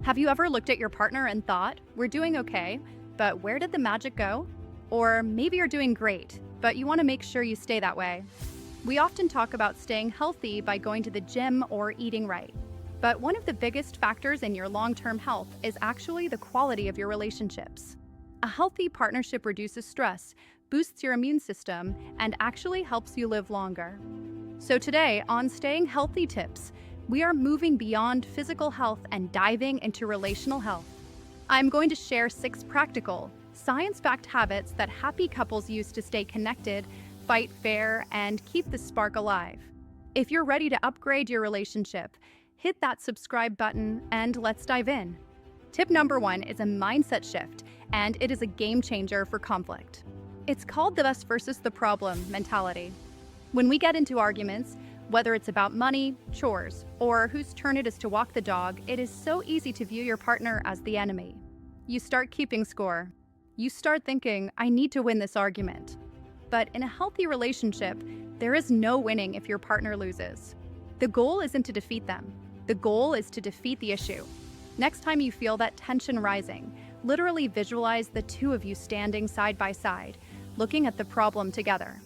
Have you ever looked at your partner and thought, we're doing okay, but where did the magic go? Or maybe you're doing great, but you want to make sure you stay that way. We often talk about staying healthy by going to the gym or eating right. But one of the biggest factors in your long-term health is actually the quality of your relationships. A healthy partnership reduces stress, boosts your immune system, and actually helps you live longer. So today, on Staying Healthy Tips, we are moving beyond physical health and diving into relational health. I'm going to share 6 practical, science-backed habits that happy couples use to stay connected, fight fair, and keep the spark alive. If you're ready to upgrade your relationship, hit that subscribe button and let's dive in. Tip number 1 is a mindset shift, and it is a game changer for conflict. It's called the us versus the problem mentality. When we get into arguments, whether it's about money, chores, or whose turn it is to walk the dog, it is so easy to view your partner as the enemy. You start keeping score. You start thinking, I need to win this argument. But in a healthy relationship, there is no winning if your partner loses. The goal isn't to defeat them. The goal is to defeat the issue. Next time you feel that tension rising, literally visualize the two of you standing side by side, looking at the problem together.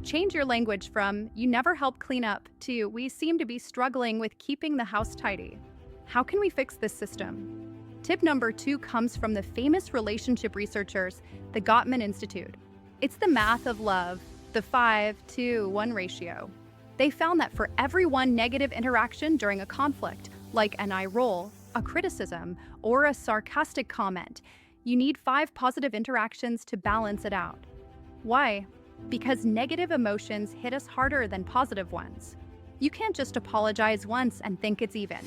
Change your language from, you never help clean up, to, we seem to be struggling with keeping the house tidy. How can we fix this system? Tip number 2 comes from the famous relationship researchers, the Gottman Institute. It's the math of love, the 5-to-1 ratio. They found that for every one negative interaction during a conflict, like an eye roll, a criticism, or a sarcastic comment, you need 5 positive interactions to balance it out. Why? Because negative emotions hit us harder than positive ones. You can't just apologize once and think it's even.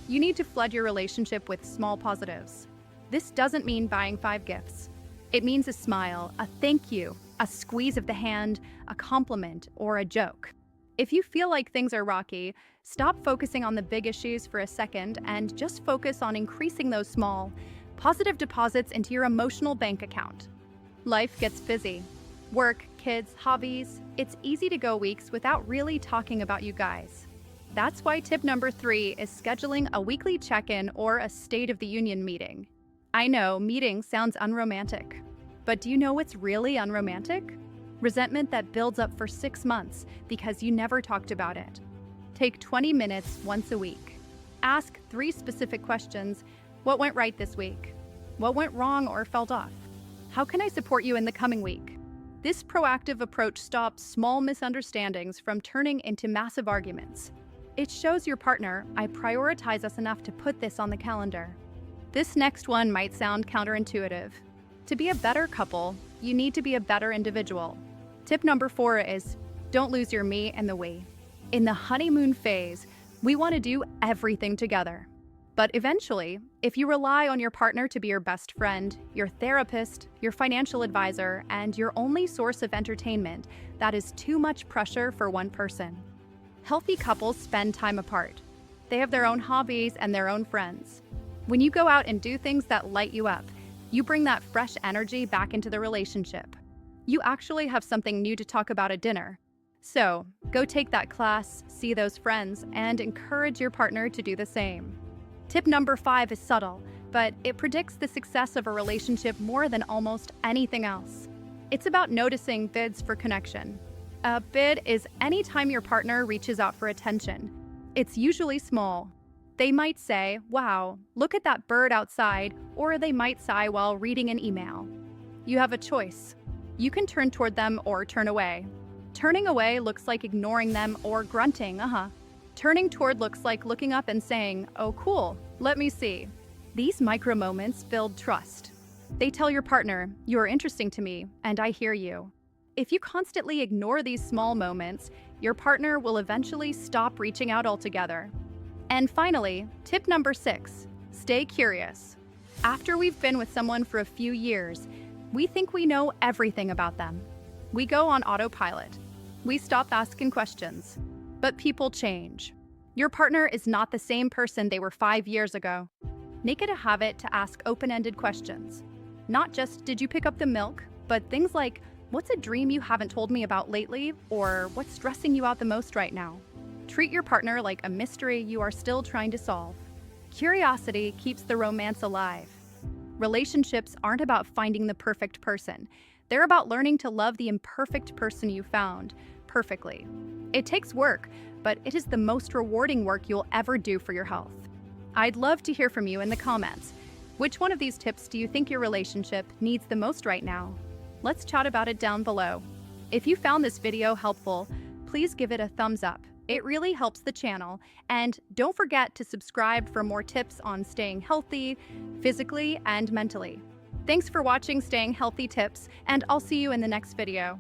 You need to flood your relationship with small positives. This doesn't mean buying 5 gifts. It means a smile, a thank you, a squeeze of the hand, a compliment, or a joke. If you feel like things are rocky, stop focusing on the big issues for a second and just focus on increasing those small, positive deposits into your emotional bank account. Life gets busy. Work, kids, hobbies, it's easy to go weeks without really talking about you guys. That's why tip number 3 is scheduling a weekly check-in or a State of the Union meeting. I know, meeting sounds unromantic. But do you know what's really unromantic? Resentment that builds up for 6 months because you never talked about it. Take 20 minutes once a week. Ask 3 specific questions. What went right this week? What went wrong or felt off? How can I support you in the coming week? This proactive approach stops small misunderstandings from turning into massive arguments. It shows your partner, I prioritize us enough to put this on the calendar. This next one might sound counterintuitive. To be a better couple, you need to be a better individual. Tip number 4 is, don't lose your me and the we. In the honeymoon phase, we want to do everything together. But eventually, if you rely on your partner to be your best friend, your therapist, your financial advisor, and your only source of entertainment, that is too much pressure for one person. Healthy couples spend time apart. They have their own hobbies and their own friends. When you go out and do things that light you up, you bring that fresh energy back into the relationship. You actually have something new to talk about at dinner. So, go take that class, see those friends, and encourage your partner to do the same. Tip number 5 is subtle, but it predicts the success of a relationship more than almost anything else. It's about noticing bids for connection. A bid is any time your partner reaches out for attention. It's usually small. They might say, wow, look at that bird outside, or they might sigh while reading an email. You have a choice. You can turn toward them or turn away. Turning away looks like ignoring them or grunting, Turning toward looks like looking up and saying, oh cool, let me see. These micro moments build trust. They tell your partner, you're interesting to me, and I hear you. If you constantly ignore these small moments, your partner will eventually stop reaching out altogether. And finally, tip number 6, stay curious. After we've been with someone for a few years, we think we know everything about them. We go on autopilot. We stop asking questions. But people change. Your partner is not the same person they were 5 years ago. Make it a habit to ask open-ended questions. Not just, did you pick up the milk, but things like, what's a dream you haven't told me about lately, or what's stressing you out the most right now? Treat your partner like a mystery you are still trying to solve. Curiosity keeps the romance alive. Relationships aren't about finding the perfect person. They're about learning to love the imperfect person you found perfectly. It takes work, but it is the most rewarding work you'll ever do for your health. I'd love to hear from you in the comments. Which one of these tips do you think your relationship needs the most right now? Let's chat about it down below. If you found this video helpful, please give it a thumbs up. It really helps the channel. And don't forget to subscribe for more tips on staying healthy, physically and mentally. Thanks for watching Staying Healthy Tips, and I'll see you in the next video.